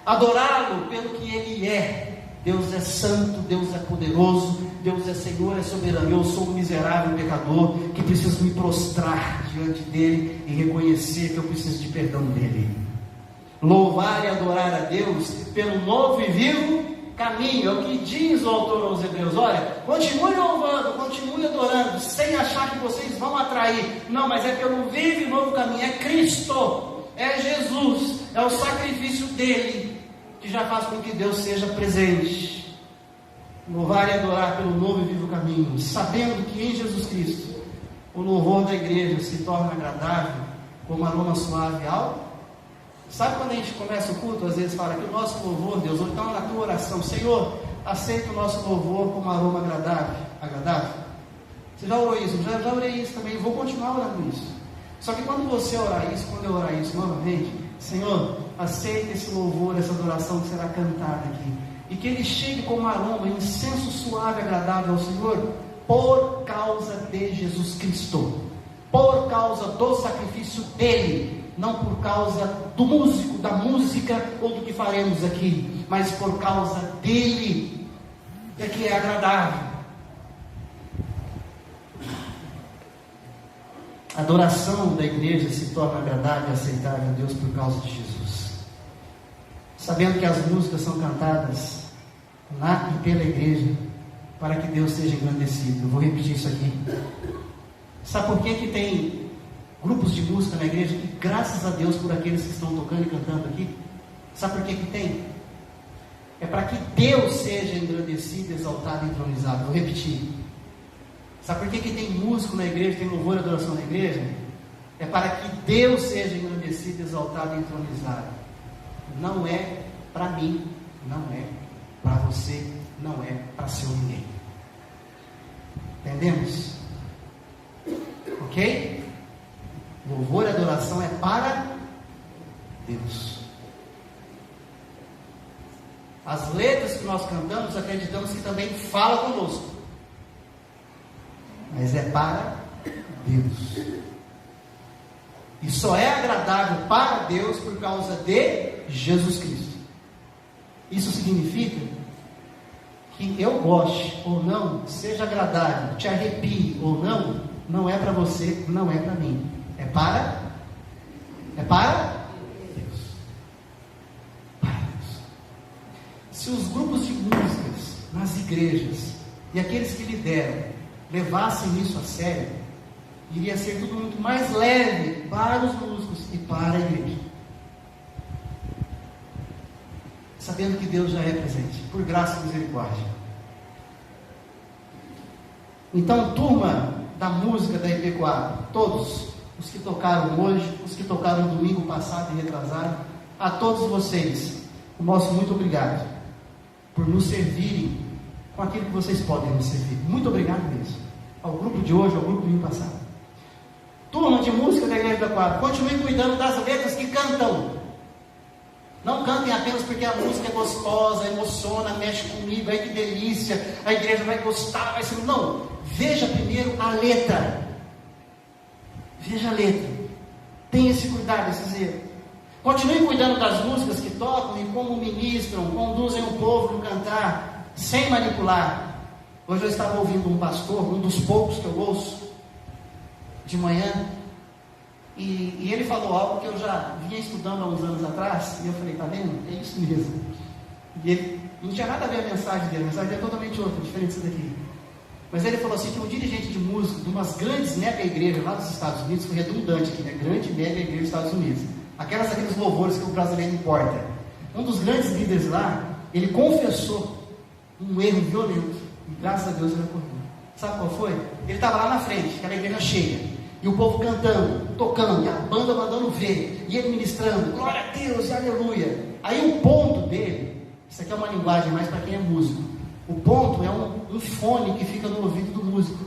adorá-lo pelo que Ele é. Deus é santo, Deus é poderoso, Deus é Senhor, é soberano. Eu sou um miserável pecador que preciso me prostrar diante dele e reconhecer que eu preciso de perdão dele. Louvar e adorar a Deus pelo novo e vivo caminho, é o que diz o autor aos Hebreus. Olha, continue louvando, continue adorando, sem achar que vocês vão atrair. Não, mas é pelo vivo e novo caminho, é Cristo, é Jesus, é o sacrifício dele, que já faz com que Deus seja presente. Louvar e adorar pelo novo e vivo caminho, sabendo que em Jesus Cristo o louvor da igreja se torna agradável como aroma suave ao... Sabe quando a gente começa o culto, às vezes fala que o nosso louvor, Deus, ou então na tua oração, Senhor, aceita o nosso louvor como aroma agradável? Você já orou isso? Já orei isso também, vou continuar orando isso. Só que quando você orar isso, quando eu orar isso novamente, Senhor, aceita esse louvor, essa adoração que será cantada aqui, e que ele chegue como aroma, incenso suave e agradável ao Senhor, por causa de Jesus Cristo, por causa do sacrifício dele, não por causa do músico, da música ou do que faremos aqui, mas por causa dele, é que é agradável. A adoração da igreja se torna agradável e aceitável a Deus por causa de Jesus, sabendo que as músicas são cantadas na e pela igreja, para que Deus seja engrandecido. Eu vou repetir isso aqui. Sabe por que tem grupos de música na igreja? E graças a Deus por aqueles que estão tocando e cantando aqui. Sabe por que tem? É para que Deus seja engrandecido, exaltado e entronizado. Vou repetir. Sabe por que tem músico na igreja, tem louvor e adoração na igreja? É para que Deus seja engrandecido, exaltado e entronizado. Não é para mim, não é para você, não é para seu ninguém. Entendemos? Ok? Louvor e adoração é para Deus. As letras que nós cantamos, acreditamos que também fala conosco, mas é para Deus. E só é agradável para Deus por causa de Jesus Cristo. Isso significa que eu goste ou não, seja agradável, te arrepie ou não, não é para você, não é para mim. É para Deus. Para Deus. Se os grupos de músicas nas igrejas e aqueles que lideram levassem isso a sério, iria ser tudo muito mais leve para os músicos e para a igreja. Sabendo que Deus já é presente, por graça e misericórdia. Então, turma da música da IP4, todos os que tocaram hoje, os que tocaram domingo passado e retrasado, a todos vocês, o nosso muito obrigado por nos servirem com aquilo que vocês podem nos servir. Muito obrigado mesmo. Ao grupo de hoje, ao grupo do domingo passado. Turma de música da Igreja da Quadra, continue cuidando das letras que cantam. Não cantem apenas porque a música é gostosa, emociona, mexe comigo, ai que delícia, a igreja vai gostar, vai ser... Não, veja primeiro a letra. Veja a letra. Tenha esse cuidado, esse zelo. Continue cuidando das músicas que tocam e como ministram, conduzem o povo no cantar, sem manipular. Hoje eu estava ouvindo um pastor, um dos poucos que eu ouço, de manhã, e ele falou algo que eu já vinha estudando há uns anos atrás, e eu falei, tá vendo? É isso mesmo. E ele não tinha nada a ver a mensagem dele é totalmente outra, diferente disso daqui. Mas ele falou assim, que um dirigente de música de umas grandes mega igrejas lá dos Estados Unidos, foi redundante aqui, né? Grande mega igreja dos Estados Unidos, aqueles louvores que o brasileiro importa. Um dos grandes líderes lá, ele confessou um erro violento, e graças a Deus ele acordou. Sabe qual foi? Ele estava lá na frente, aquela igreja cheia, e o povo cantando, tocando, e a banda mandando ver, e ele ministrando, glória a Deus e aleluia. Aí o ponto dele, isso aqui é uma linguagem mais para quem é músico, o ponto é um fone que fica no ouvido do músico,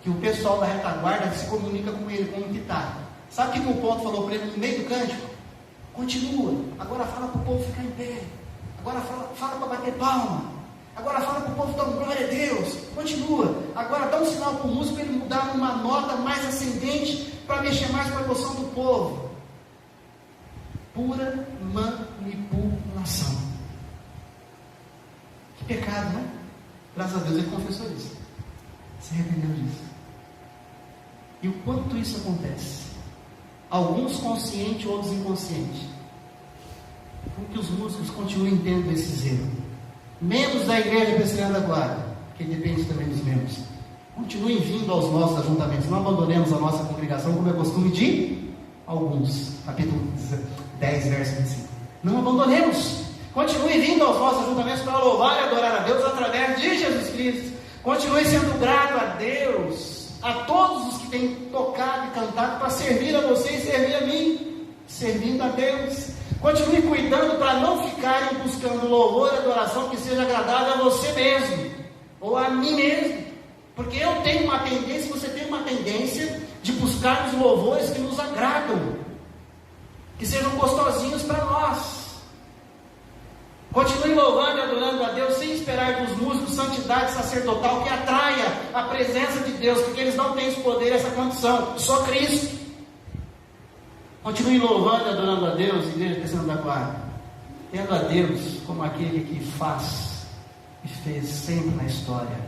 que o pessoal da retaguarda se comunica com ele, como que está. Sabe o que o ponto falou para ele no meio do cântico? Continua, agora fala para o povo ficar em pé, agora fala para bater palma, agora fala para o povo dar glória a Deus, continua, agora dá um sinal para o músico, ele mudar uma nota mais ascendente, para mexer mais com a emoção do povo. Pura manipulação. Que pecado, não é? Graças a Deus ele confessou isso, se arrependeu disso. E o quanto isso acontece? Alguns conscientes, outros inconscientes. Com que os músicos continuem tendo esse zelo. Membros da igreja Presbiteriana da Guarda, que depende também dos membros, continuem vindo aos nossos ajuntamentos. Não abandonemos a nossa congregação, como é costume de alguns. Capítulo 10, verso 25. Não abandonemos. Continue vindo aos nossos ajuntamentos para louvar e adorar a Deus através de Jesus Cristo. Continue sendo grato a Deus, a todos os que têm tocado e cantado para servir a você e servir a mim, servindo a Deus. Continue cuidando para não ficarem buscando louvor e adoração que seja agradável a você mesmo, ou a mim mesmo, porque eu tenho uma tendência, você tem uma tendência de buscar os louvores que nos agradam, que sejam gostosinhos para nós. Continue louvando e adorando a Deus sem esperar dos músicos santidade sacerdotal que atraia a presença de Deus, porque eles não têm esse poder, essa condição, só Cristo. Continue louvando e adorando a Deus, igreja Presbiteriana da Guarda, tendo a Deus como aquele que faz e fez sempre na história.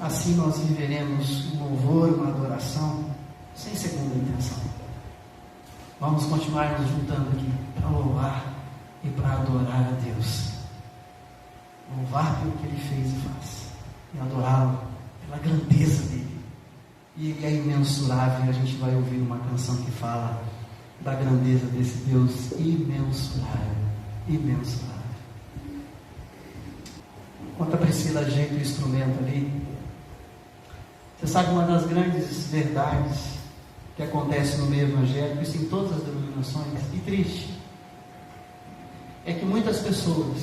Assim nós viveremos um louvor, uma adoração sem segunda intenção. Vamos continuar nos juntando aqui para louvar e para adorar a Deus. louvar pelo que Ele fez e faz, e adorá-lo pela grandeza dEle. E Ele é imensurável. A gente vai ouvir uma canção que fala da grandeza desse Deus imensurável, imensurável. Enquanto a Priscila ajeita o instrumento ali, você sabe uma das grandes verdades que acontece no meio evangélico, isso em todas as denominações, e triste, é que muitas pessoas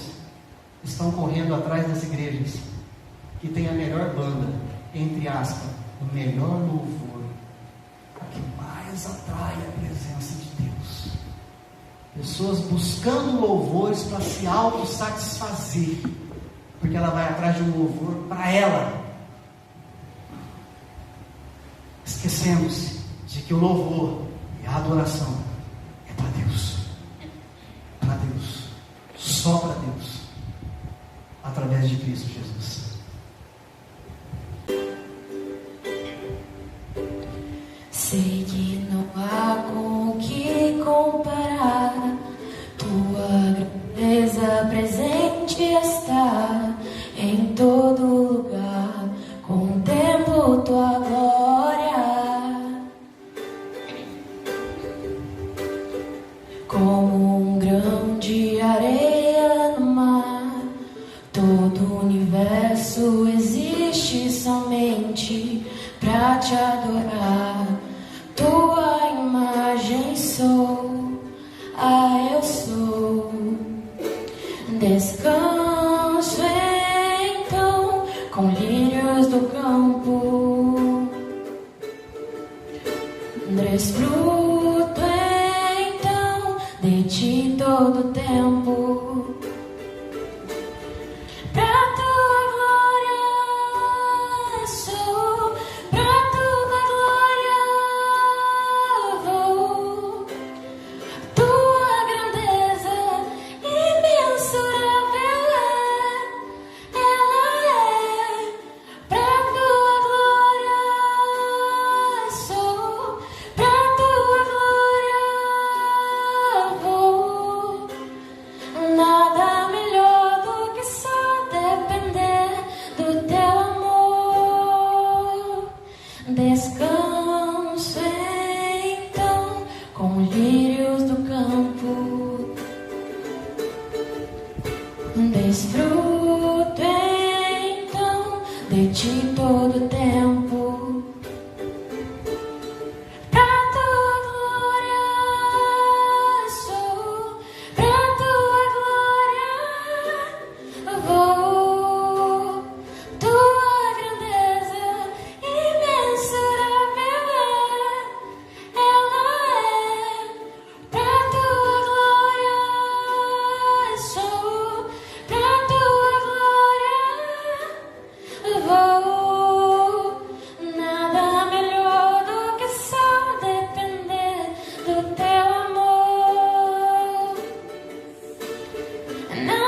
estão correndo atrás das igrejas que tem a melhor banda, entre aspas, o melhor louvor, o que mais atrai a presença de Deus. Pessoas buscando louvores para se autossatisfazer, porque ela vai atrás de um louvor para ela, esquecendo-se de que o louvor e a adoração é para Deus, só para Deus, através de Cristo Jesus. Sei que não há com o que comparar, tua grandeza presente está em todo lugar, contemplo tua glória, como um grão de areia no mar, todo o universo existe somente pra te adorar. Tua imagem sou, eu sou. Descanso então com lírios do campo, desfruto então de ti todo o tempo. Pra tua glória sou, pra tua glória vou. Tua grandeza imensurável ela é. Pra tua glória sou, pra tua glória vou. Nada melhor do que só depender do teu amor. Descanso então com lírios do campo, desfruto então de ti todo o tempo. Pra tua glória sou, pra tua glória vou. Tua grandeza imensurável ela é. Pra tua glória sou, pra tua glória vou. Nada melhor do que só depender do teu amor. Na,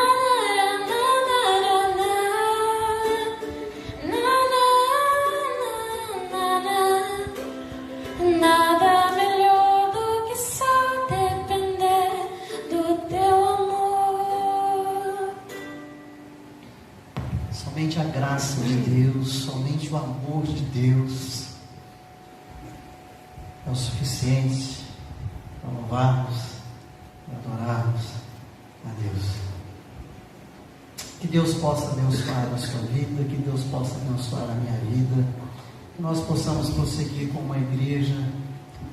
na, na, na, na, na. Nada melhor do que só depender do teu amor. Somente a graça de Deus, somente o amor de Deus é o suficiente para louvarmos e adorarmos a Deus. Que Deus possa abençoar a sua vida, que Deus possa abençoar a minha vida, que nós possamos prosseguir como uma igreja,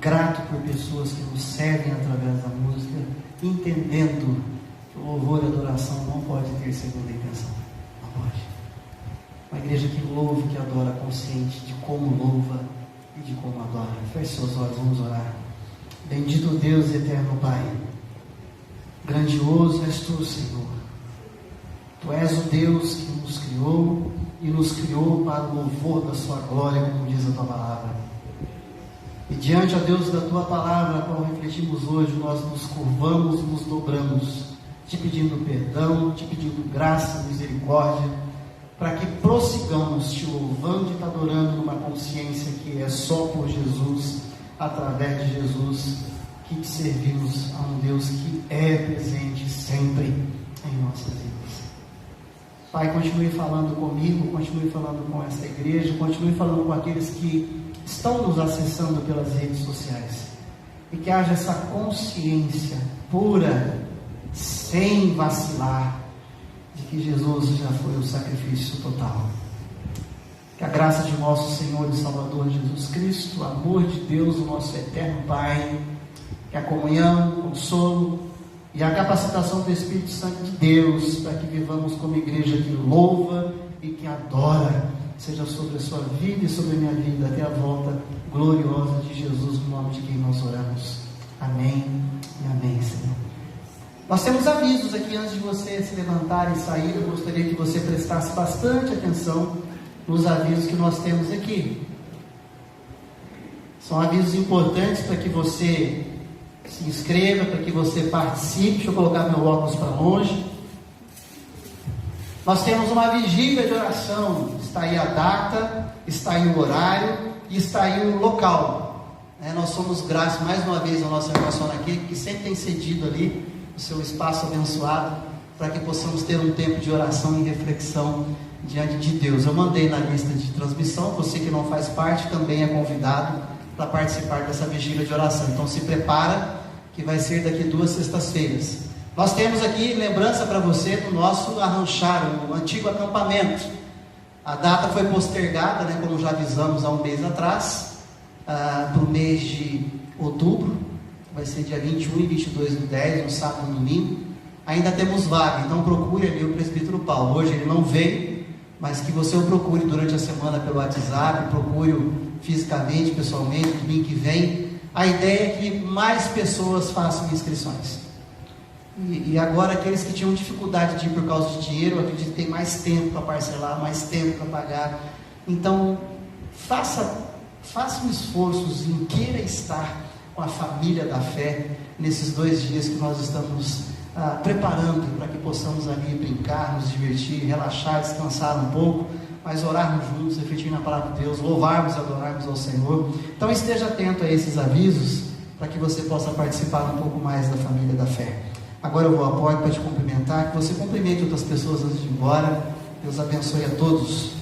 grato por pessoas que nos servem através da música, entendendo que o louvor e a adoração não pode ter segunda intenção. Não pode. Uma igreja que louva, que adora, consciente de como louva e de como adora. Feche seus olhos, vamos orar. Bendito Deus e eterno Pai, grandioso és tu, Senhor. Tu és o Deus que nos criou e nos criou para o louvor da sua glória, como diz a tua palavra. E diante, ó Deus, da tua palavra, a qual refletimos hoje, nós nos curvamos, nos dobramos, te pedindo perdão, te pedindo graça, misericórdia, para que prossigamos te louvando e te adorando numa consciência que é só por Jesus, através de Jesus, que te servimos a um Deus que é presente sempre em nossas vidas. Pai, continue falando comigo, continue falando com esta igreja, continue falando com aqueles que estão nos acessando pelas redes sociais. E que haja essa consciência pura, sem vacilar, de que Jesus já foi o sacrifício total. Que a graça de nosso Senhor e Salvador Jesus Cristo, o amor de Deus, o nosso eterno Pai, que a comunhão, o consolo e a capacitação do Espírito Santo de Deus, para que vivamos como igreja que louva e que adora, seja sobre a sua vida e sobre a minha vida, até a volta gloriosa de Jesus, no nome de quem nós oramos. Amém e amém, Senhor. Nós temos avisos aqui antes de você se levantar e sair. Eu gostaria que você prestasse bastante atenção nos avisos que nós temos aqui. São avisos importantes para que você se inscreva, para que você participe. Deixa eu colocar meu óculos para longe. Nós temos uma vigília de oração. Está aí a data, está aí o horário e está aí o local. Nós somos gratos mais uma vez ao nosso irmão aqui, que sempre tem cedido ali o seu espaço abençoado, para que possamos ter um tempo de oração e reflexão diante de Deus. Eu mandei na lista de transmissão. Você que não faz parte também é convidado para participar dessa vigília de oração. Então se prepara, que vai ser daqui 2 sextas-feiras. Nós temos aqui lembrança para você do nosso arranchar, o antigo acampamento. A data foi postergada, como já avisamos há um mês atrás, para o mês de outubro. Vai ser dia 21 e 22 do 10, no sábado e no domingo. Ainda temos vaga, então procure ali o presbítero Paulo. Hoje ele não veio, mas que você o procure durante a semana pelo WhatsApp, procure-o fisicamente, pessoalmente, domingo que vem. A ideia é que mais pessoas façam inscrições. E agora aqueles que tinham dificuldade de ir por causa de dinheiro, eu acredito que tem mais tempo para parcelar, mais tempo para pagar. Então, faça um esforço, queira estar com a família da fé nesses 2 dias que nós estamos preparando para que possamos ali brincar, nos divertir, relaxar, descansar um pouco, mas orarmos juntos, refletir na palavra de Deus, louvarmos e adorarmos ao Senhor. Então esteja atento a esses avisos, para que você possa participar um pouco mais da família da fé. Agora eu vou a porta para te cumprimentar, que você cumprimente outras pessoas antes de ir embora. Deus abençoe a todos.